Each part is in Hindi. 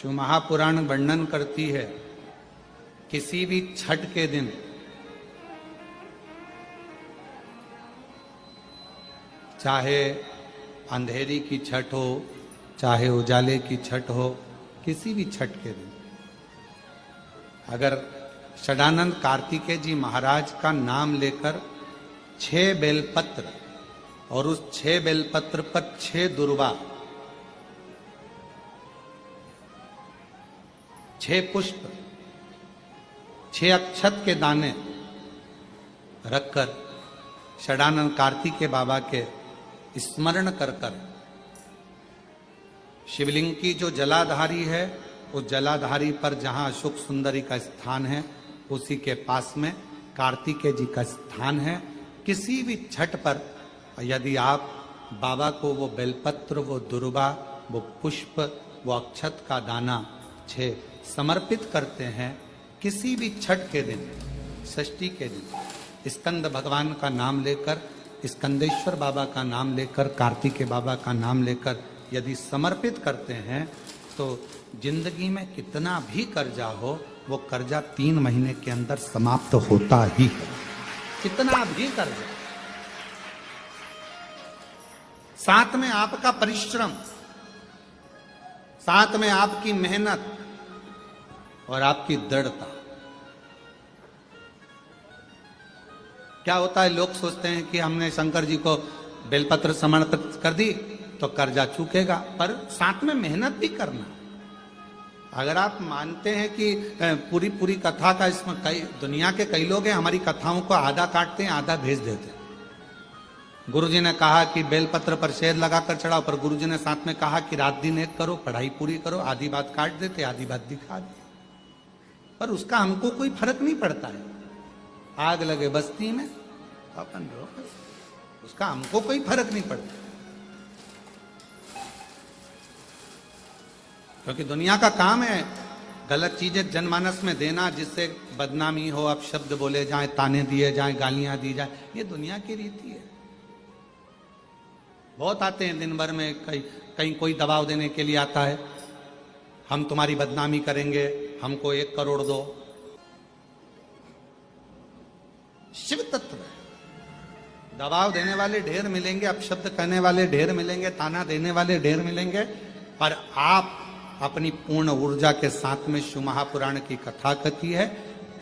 शिव महापुराण वर्णन करती है किसी भी छठ के दिन चाहे अंधेरी की छठ हो, चाहे उजाले की छठ हो, किसी भी छठ के दिन अगर षडानंद कार्तिकेय जी महाराज का नाम लेकर 6 बेलपत्र और उस 6 बेलपत्र पर 6 दुर्वा, 6 पुष्प, 6 अक्षत के दाने रखकर षडानंद कार्तिकेय बाबा के स्मरण कर कर शिवलिंग की जो जलाधारी है, उस जलाधारी पर जहां अशोक सुंदरी का स्थान है उसी के पास में कार्तिकेय जी का स्थान है। किसी भी छठ पर यदि आप बाबा को वो बेलपत्र, वो दुर्वा, वो पुष्प, वो अक्षत का दाना 6 समर्पित करते हैं, किसी भी छठ के दिन, षष्ठी के दिन स्कंद भगवान का नाम लेकर, स्कंदेश्वर बाबा का नाम लेकर, कार्तिकेय बाबा का नाम लेकर यदि समर्पित करते हैं तो जिंदगी में कितना भी कर्जा हो वो कर्जा 3 महीने के अंदर समाप्त होता ही है। कितना भी कर्जा, साथ में आपका परिश्रम, साथ में आपकी मेहनत और आपकी दृढ़ता। क्या होता है, लोग सोचते हैं कि हमने शंकर जी को बेलपत्र समर्पित कर दी तो कर्जा चूकेगा, पर साथ में मेहनत भी करना। अगर आप मानते हैं कि पूरी पूरी कथा का, इसमें कई दुनिया के कई लोग हैं हमारी कथाओं को आधा काटते हैं आधा भेज देते हैं। गुरुजी ने कहा कि बेलपत्र पर शेर लगाकर चढ़ाओ, पर गुरुजी ने साथ में कहा कि रात दिन एक करो, पढ़ाई पूरी करो, आधी बात काट देते, आधी बात दिखा दे, पर उसका हमको कोई फर्क नहीं पड़ता है। आग लगे बस्ती में अपन रोक, उसका हमको कोई फर्क नहीं पड़ता, क्योंकि दुनिया का काम है गलत चीजें जनमानस में देना जिससे बदनामी हो, अब शब्द बोले जाएं, ताने दिए जाएं, गालियां दी जाएं, ये दुनिया की रीति है। बहुत आते हैं दिन भर में, कहीं कोई दबाव देने के लिए आता है, हम तुम्हारी बदनामी करेंगे, हमको 1 करोड़ दो। शिव तत्व है, दबाव देने वाले ढेर मिलेंगे, अपशब्द कहने वाले ढेर मिलेंगे, ताना देने वाले ढेर मिलेंगे, पर आप अपनी पूर्ण ऊर्जा के साथ में शिव महापुराण की कथा कहती है।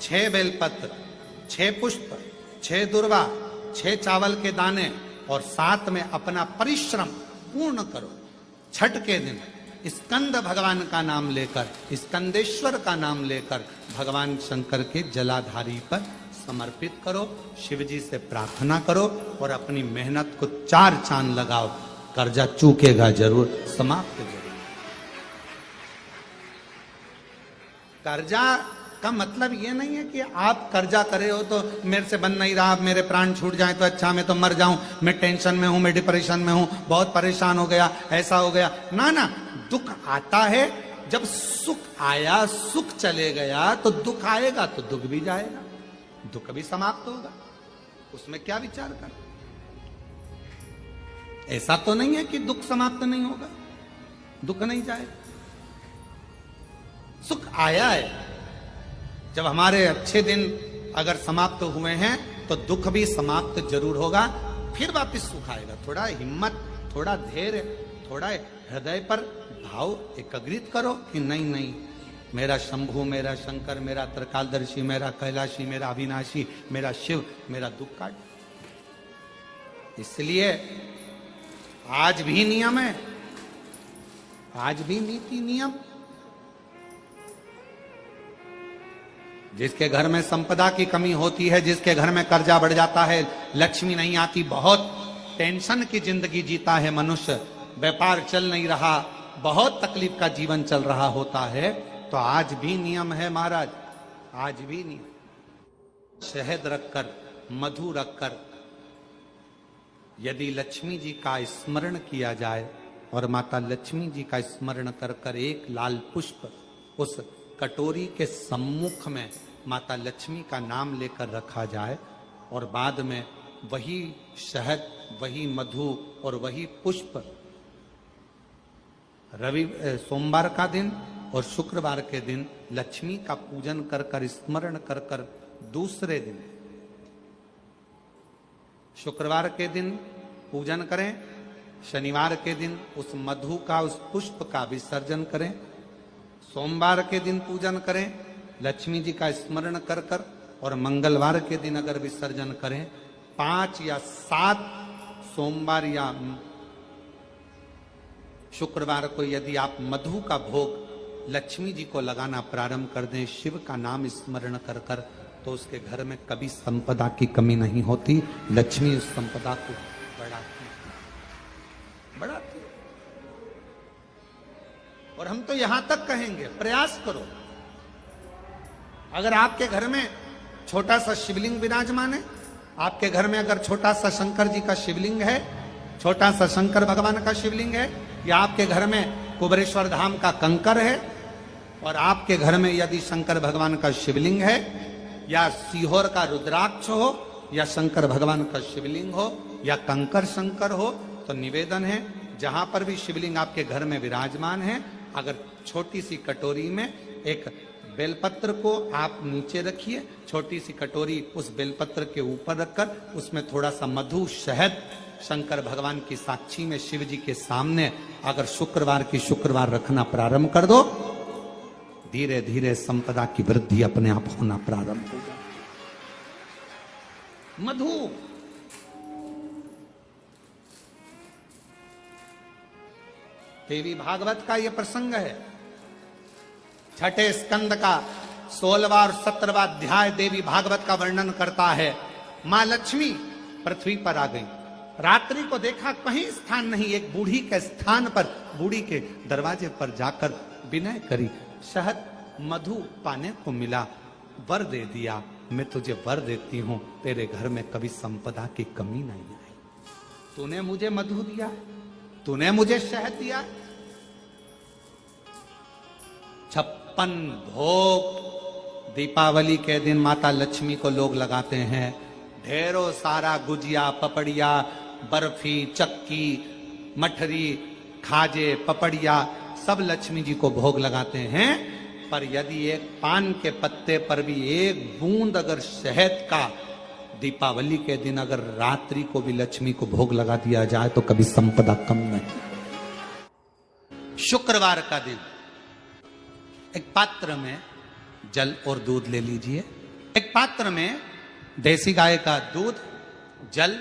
6 बेलपत्र, 6 पुष्प, 6 दुर्वा, 6 चावल के दाने और साथ में अपना परिश्रम पूर्ण करो। छठ के दिन स्कंद भगवान का नाम लेकर, स्कंदेश्वर का नाम लेकर भगवान शंकर के जलाधारी पर समर्पित करो, शिव जी से प्रार्थना करो और अपनी मेहनत को 4 चांद लगाओ। कर्जा चूकेगा जरूर, समाप्त जरूर। कर्जा का मतलब ये नहीं है कि आप कर्जा करे हो तो मेरे से बन नहीं रहा, मेरे प्राण छूट जाए तो अच्छा, मैं तो मर जाऊं, मैं टेंशन में हूं, मैं डिप्रेशन में हूं, बहुत परेशान हो गया, ऐसा हो गया। ना ना, दुख आता है, जब सुख आया, सुख चले गया तो दुख आएगा, तो दुख भी जाएगा, दुख भी समाप्त होगा, उसमें क्या विचार कर। ऐसा तो नहीं है कि दुख समाप्त नहीं होगा, दुख नहीं जाएगा। सुख आया है, जब हमारे अच्छे दिन अगर समाप्त हुए हैं तो दुख भी समाप्त जरूर होगा, फिर वापस सुख आएगा। थोड़ा हिम्मत, थोड़ा धैर्य, थोड़ा हृदय पर भाव एकाग्रित करो कि नहीं नहीं, मेरा शंभु, मेरा शंकर, मेरा त्रिकालदर्शी, मेरा कैलाशी, मेरा अविनाशी, मेरा शिव मेरा दुख काट। इसलिए आज भी नियम है, आज भी नीति नियम। जिसके घर में संपदा की कमी होती है, जिसके घर में कर्जा बढ़ जाता है, लक्ष्मी नहीं आती, बहुत टेंशन की जिंदगी जीता है मनुष्य, व्यापार चल नहीं रहा, बहुत तकलीफ का जीवन चल रहा होता है, तो आज भी नियम है महाराज, आज भी नियम। शहद रखकर, मधु रखकर यदि लक्ष्मी जी का स्मरण किया जाए और माता लक्ष्मी जी का स्मरण कर कर 1 लाल पुष्प उस कटोरी के सम्मुख में माता लक्ष्मी का नाम लेकर रखा जाए और बाद में वही शहद, वही मधु और वही पुष्प सोमवार का दिन और शुक्रवार के दिन लक्ष्मी का पूजन कर कर, स्मरण कर कर दूसरे दिन शुक्रवार के दिन पूजन करें, शनिवार के दिन उस मधु का, उस पुष्प का विसर्जन करें, सोमवार के दिन पूजन करें लक्ष्मी जी का स्मरण कर कर, और मंगलवार के दिन अगर विसर्जन करें, 5 या 7 सोमवार या शुक्रवार को यदि आप मधु का भोग लक्ष्मी जी को लगाना प्रारंभ कर दें, शिव का नाम स्मरण कर कर, तो उसके घर में कभी संपदा की कमी नहीं होती। लक्ष्मी उस संपदा को बढ़ाती। और हम तो यहां तक कहेंगे, प्रयास करो, अगर आपके घर में छोटा सा शिवलिंग विराजमान है, आपके घर में अगर छोटा सा शंकर जी का शिवलिंग है, छोटा सा शंकर भगवान का शिवलिंग है, या आपके घर में कुबेरेश्वर धाम का कंकर है, और आपके घर में यदि शंकर भगवान का शिवलिंग है, या सीहोर का रुद्राक्ष हो, या शंकर भगवान का शिवलिंग हो, या कंकर शंकर हो, तो निवेदन है जहां पर भी शिवलिंग आपके घर में विराजमान है, अगर छोटी सी कटोरी में एक बेलपत्र को आप नीचे रखिए, छोटी सी कटोरी उस बेलपत्र के ऊपर रखकर उसमें थोड़ा सा मधु, शहद, शंकर भगवान की साक्षी में शिव जी के सामने अगर शुक्रवार की शुक्रवार रखना प्रारंभ कर दो, धीरे धीरे संपदा की वृद्धि अपने आप होना प्रारंभ होगा। मधु देवी भागवत का यह प्रसंग है, छठे स्कंद का 16वां और 17वां अध्याय देवी भागवत का वर्णन करता है। मां लक्ष्मी पृथ्वी पर आ गई, रात्रि को देखा कहीं स्थान नहीं, एक बूढ़ी के स्थान पर, बूढ़ी के दरवाजे पर जाकर विनय करी, शहद मधु पाने को मिला, वर दे दिया, मैं तुझे वर देती हूं, तेरे घर में कभी संपदा की कमी नहीं आई। तूने मुझे मधु दिया, तूने मुझे शहद दिया, 56 भोग दीपावली के दिन माता लक्ष्मी को लोग लगाते हैं, ढेरों सारा गुजिया, पपड़िया, बर्फी, चक्की, मठरी, खाजे, पपड़िया सब लक्ष्मी जी को भोग लगाते हैं। पर यदि एक पान के पत्ते पर भी एक बूंद अगर शहद का दीपावली के दिन अगर रात्रि को भी लक्ष्मी को भोग लगा दिया जाए तो कभी संपदा कम नहीं। शुक्रवार का दिन एक पात्र में जल और दूध ले लीजिए, एक पात्र में देसी गाय का दूध, जल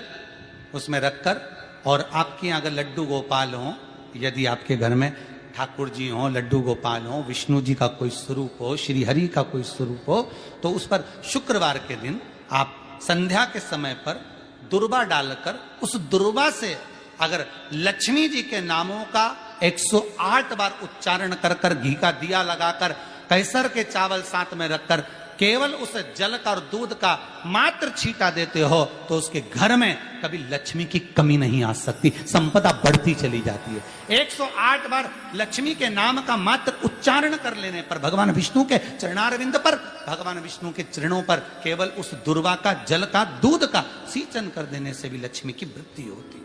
उसमें रखकर, और आपके यहाँ अगर लड्डू गोपाल हो, यदि आपके घर में ठाकुर जी हो, लड्डू गोपाल हो, विष्णु जी का कोई स्वरूप हो, श्री हरि का कोई स्वरूप हो, तो उस पर शुक्रवार के दिन आप संध्या के समय पर दुर्वा डालकर उस दुर्वा से अगर लक्ष्मी जी के नामों का 108 बार उच्चारण कर कर, घी का दिया लगाकर, कैसर के चावल साथ में रखकर केवल उस जल का और दूध का मात्र छींटा देते हो, तो उसके घर में कभी लक्ष्मी की कमी नहीं आ सकती, संपदा बढ़ती चली जाती है। 108 बार लक्ष्मी के नाम का मात्र उच्चारण कर लेने पर, भगवान विष्णु के चरणारविंद पर, भगवान विष्णु के चरणों पर केवल उस दुर्वा का, जल का, दूध का सींचन कर देने से भी लक्ष्मी की वृद्धि होती,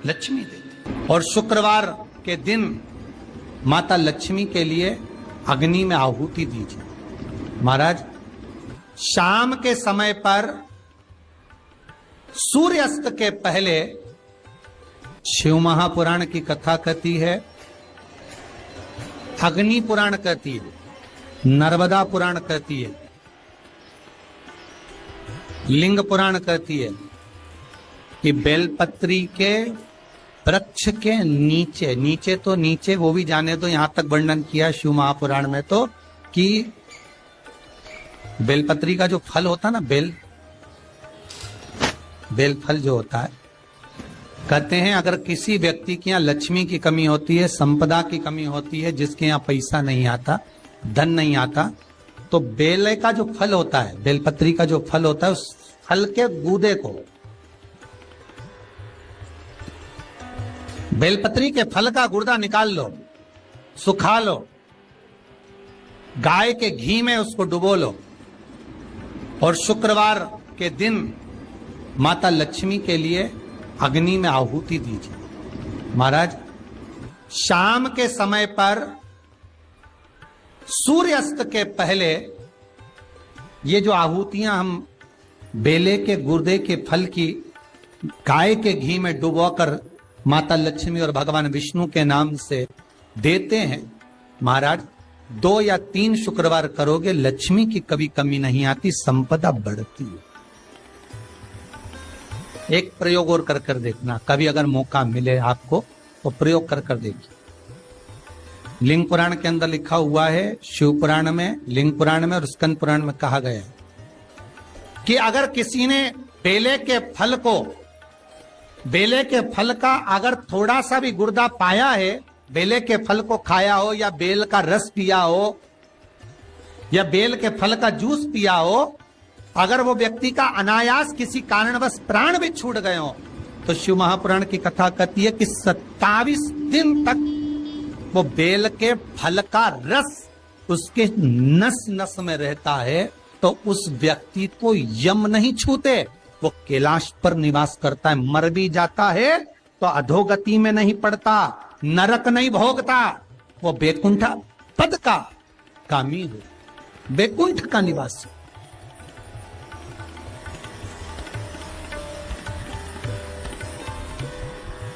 लक्ष्मी देती। और शुक्रवार के दिन माता लक्ष्मी के लिए अग्नि में आहुति दीजिए। महाराज, शाम के समय पर सूर्यास्त के पहले शिव महापुराण की कथा कहती है, अग्नि पुराण कहती है, नर्मदा पुराण कहती है, लिंग पुराण कहती है कि बेलपत्री के वृक्ष के नीचे, नीचे तो नीचे वो भी जाने दो, यहां तक वर्णन किया शिव महापुराण में तो कि बेलपत्री का जो फल होता ना, बेल फल जो होता है, कहते हैं अगर किसी व्यक्ति के यहाँ लक्ष्मी की कमी होती है, संपदा की कमी होती है, जिसके यहाँ पैसा नहीं आता, धन नहीं आता, तो बेल का जो फल होता है, बेलपत्री का जो फल होता है, उस फल के गूदे को, बेलपत्री के फल का गुर्दा निकाल लो, सुखा लो, गाय के घी में उसको डुबो लो, और शुक्रवार के दिन माता लक्ष्मी के लिए अग्नि में आहुति दीजिए। महाराज, शाम के समय पर सूर्यास्त के पहले ये जो आहुतियां हम बेले के गुर्दे के फल की गाय के घी में डुबोकर माता लक्ष्मी और भगवान विष्णु के नाम से देते हैं, महाराज 2 या 3 शुक्रवार करोगे, लक्ष्मी की कभी कमी नहीं आती, संपदा बढ़ती है। एक प्रयोग और कर कर देखना, कभी अगर मौका मिले आपको तो प्रयोग कर कर देखिए। लिंग पुराण के अंदर लिखा हुआ है, शिव पुराण में, लिंग पुराण में और स्कंद पुराण में कहा गया है कि अगर किसी ने बेले के फल का अगर थोड़ा सा भी गुर्दा पाया है, बेले के फल को खाया हो या बेल का रस पिया हो या बेल के फल का जूस पिया हो, अगर वो व्यक्ति का अनायास किसी कारणवश प्राण भी छूट गए हो, तो शिव महापुराण की कथा कहती है कि 27 दिन तक वो बेल के फल का रस उसके नस नस में रहता है, तो उस व्यक्ति को यम नहीं छूते, वो कैलाश पर निवास करता है। मर भी जाता है तो अधोगति में नहीं पड़ता, नरक नहीं भोगता, वो बैकुंठ पद का कामी हो, बैकुंठ का निवासी।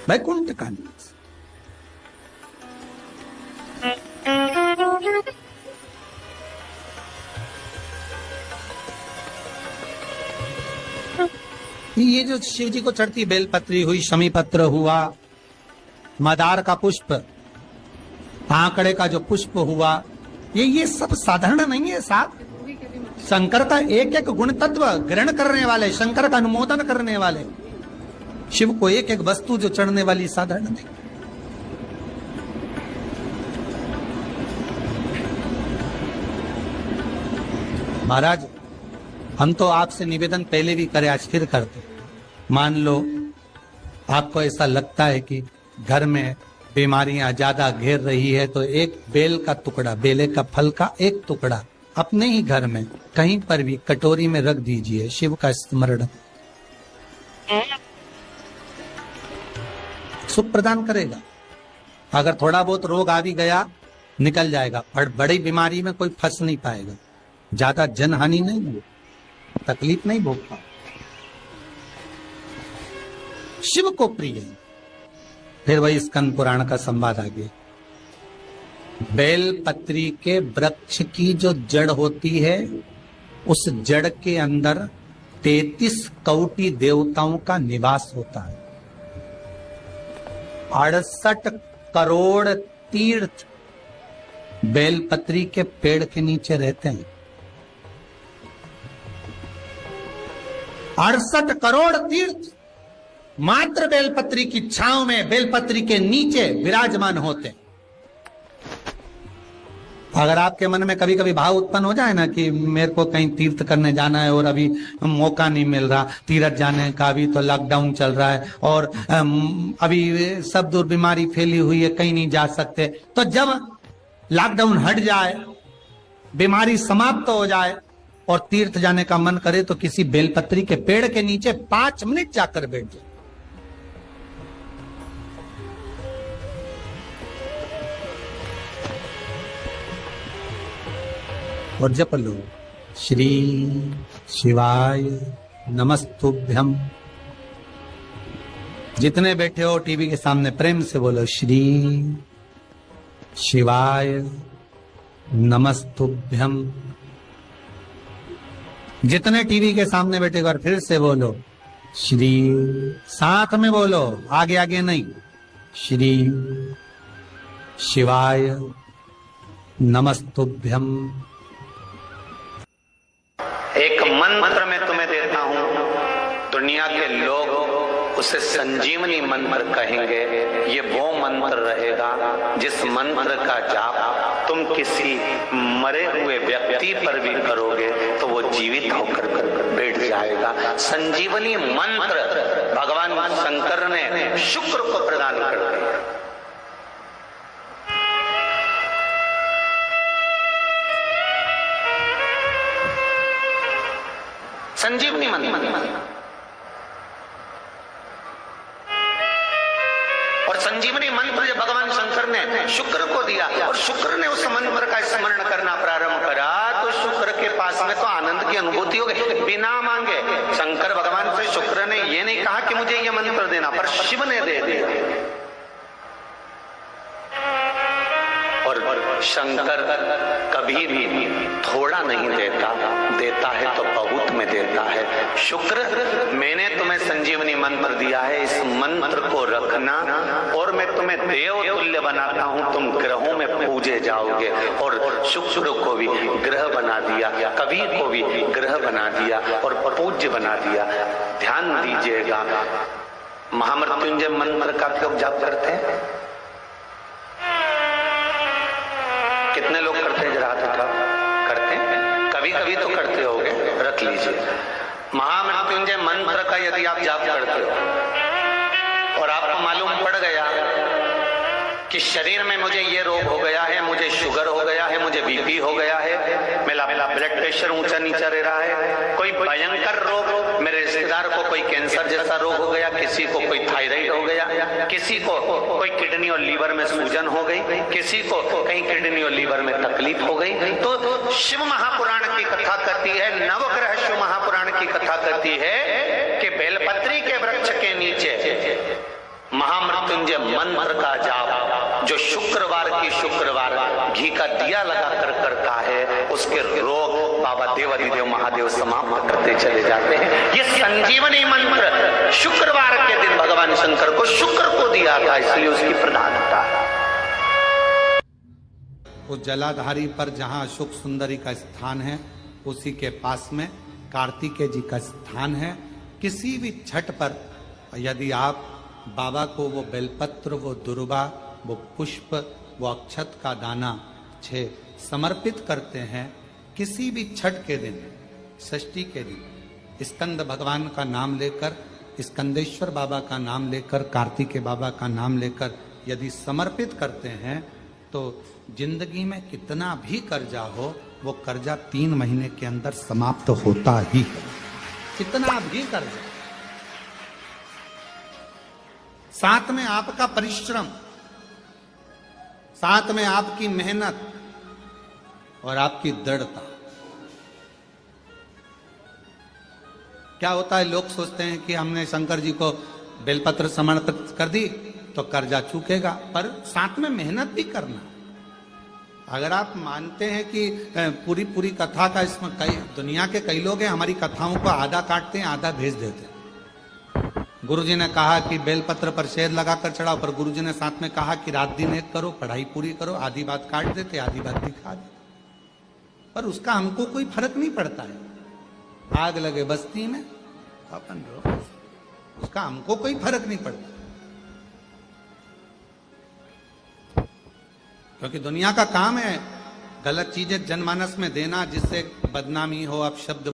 बैकुंठ का निवासी। ये जो शिव जी को चढ़ती बेलपत्री हुई, शमी पत्र हुआ, मदार का पुष्प, आंकड़े का जो पुष्प हुआ, ये सब साधारण नहीं है साहब। शंकर का एक एक गुण तत्व ग्रहण करने वाले, शंकर का अनुमोदन करने वाले, शिव को एक एक वस्तु जो चढ़ने वाली साधारण नहीं। महाराज हम तो आपसे निवेदन पहले भी करे, आज फिर करते। मान लो आपको ऐसा लगता है कि घर में बीमारियां ज्यादा घेर रही है, तो एक बेल का टुकड़ा, बेले का फल का एक टुकड़ा अपने ही घर में कहीं पर भी कटोरी में रख दीजिए, शिव का स्मरण, सुख प्रदान करेगा। अगर थोड़ा बहुत रोग आ भी गया निकल जाएगा, पर बड़ी बीमारी में कोई फंस नहीं पाएगा, ज्यादा जनहानि नहीं हो, तकलीफ नहीं भोग पाए। शिव को प्रिय है। फिर वही स्कंद पुराण का संवाद आगे, बेल पत्री के वृक्ष की जो जड़ होती है, उस जड़ के अंदर 33 कोटि देवताओं का निवास होता है। 68 करोड़ तीर्थ बेलपत्री के पेड़ के नीचे रहते हैं। 68 करोड़ तीर्थ मात्र बेलपत्री की छांव में, बेलपत्री के नीचे विराजमान होते हैं। अगर आपके मन में कभी कभी भाव उत्पन्न हो जाए ना कि मेरे को कहीं तीर्थ करने जाना है और अभी मौका नहीं मिल रहा, तीर्थ जाने का अभी तो लॉकडाउन चल रहा है और अभी सब दूर बीमारी फैली हुई है, कहीं नहीं जा सकते, तो जब लॉकडाउन हट जाए, बीमारी समाप्त हो जाए और तीर्थ जाने का मन करे, तो किसी बेलपत्री के पेड़ के नीचे 5 मिनट जाकर बैठ जाए। और जप लो, श्री शिवाय नमस्तुभ्यम। जितने बैठे हो टीवी के सामने प्रेम से बोलो, श्री शिवाय नमस्तुभ्यम। जितने टीवी के सामने बैठे एक बार फिर से बोलो, श्री, साथ में बोलो, आगे आगे नहीं, श्री शिवाय नमस्तुभ्यम। एक मंत्र मैं तुम्हें देता हूं, दुनिया के लोग उसे संजीवनी मंत्र कहेंगे। ये वो मंत्र रहेगा जिस मंत्र का जाप तुम किसी मरे हुए व्यक्ति पर भी करोगे तो वो जीवित होकर बैठ जाएगा। संजीवनी मंत्र भगवान शंकर ने शुक्र को प्रदान कर दिया। संजीवनी मंत्र, और संजीवनी मंत्र जब भगवान शंकर ने शुक्र को दिया और शुक्र ने उस मंत्र का स्मरण करना प्रारंभ करा तो शुक्र के पास में तो आनंद की अनुभूति हो गई बिना मांगे। शंकर भगवान से शुक्र ने ये नहीं कहा कि मुझे ये मंत्र देना, पर शिव ने दे दिया। और शंकर कभी भी थोड़ा नहीं देता, देता है तो बहुत में देता है। शुक्र, मैंने तुम्हें संजीवनी मंत्र दिया है, इस मंत्र को रखना और मैं तुम्हें देव तुल्य बनाता हूं, तुम ग्रहों में पूजे जाओगे। और शुक्र को भी ग्रह बना दिया, कवि को भी ग्रह बना दिया और पूज्य बना दिया। ध्यान दीजिएगा, महामृत्युंजय मंत्र का क्यों जाप करते हैं? कितने लोग करते हैं? जरा हाथ उठाओ। करते हैं? कभी कभी तो करते होगे, रख लीजिए। महामृत्युंजय मंत्र का यदि आप जाप करते हो और आपको मालूम पड़ गया कि शरीर में मुझे ये रोग हो गया है, मुझे शुगर हो गया है, मुझे बीपी हो गया है, मेरा ब्लड प्रेशर ऊंचा नीचा रह रहा है, कोई भयंकर रोग, मेरे रिश्तेदार को कोई कैंसर जैसा रोग हो गया, किसी को कोई थायराइड हो गया, किसी को कोई किडनी और लीवर में सूजन हो गई, किसी को कहीं किडनी और लीवर में तकलीफ हो गई, तो शिव महापुराण की कथा कहती है, नवग्रह शिव महापुराण की कथा कहती है कि बेलपत्री के वृक्ष के नीचे महामृत्युंजय मंत्र का जाप जो शुक्रवार की शुक्रवार घी का दिया लगा कर करता है, उसके रोग बाबा देवाधिदेव महादेव समाप्त करते चले जाते हैं। ये संजीवनी मंत्र शुक्रवार के दिन भगवान शंकर को शुक्र को दिया था, इसलिए उसकी प्रधानता है। उस जलाधारी पर जहाँ शुक सुंदरी का स्थान है, उसी के पास में कार्तिकेय जी का स्थान है। किसी भी छठ पर यदि आप बाबा को वो बेलपत्र, वो दुर्वा, वो पुष्प, वो अक्षत का दाना 6 समर्पित करते हैं, किसी भी छठ के दिन, षष्ठी के दिन स्कंद भगवान का नाम लेकर, स्कंदेश्वर बाबा का नाम लेकर, कार्तिकेय बाबा का नाम लेकर यदि समर्पित करते हैं तो जिंदगी में कितना भी कर्जा हो, वो कर्जा 3 महीने के अंदर समाप्त होता ही है। कितना भी कर्जा, साथ में आपका परिश्रम, साथ में आपकी मेहनत और आपकी दृढ़ता। क्या होता है, लोग सोचते हैं कि हमने शंकर जी को बेलपत्र समर्पित कर दी तो कर्जा चूकेगा, पर साथ में मेहनत भी करना। अगर आप मानते हैं कि पूरी कथा का इसमें कई दुनिया के कई लोग हैं, हमारी कथाओं को आधा काटते हैं, आधा भेज देते हैं। गुरुजी ने कहा कि बेलपत्र पर शहद लगाकर चढ़ाओ, पर गुरुजी ने साथ में कहा कि रात दिन एक करो, पढ़ाई पूरी करो, आधी बात काट देते, आधी बात दिखा देते। पर उसका हमको कोई फर्क नहीं पड़ता है। आग लगे बस्ती में अपन रहो, उसका हमको कोई फर्क नहीं पड़ता, क्योंकि दुनिया का काम है गलत चीजें जनमानस में देना, जिससे बदनामी हो, अपशब्द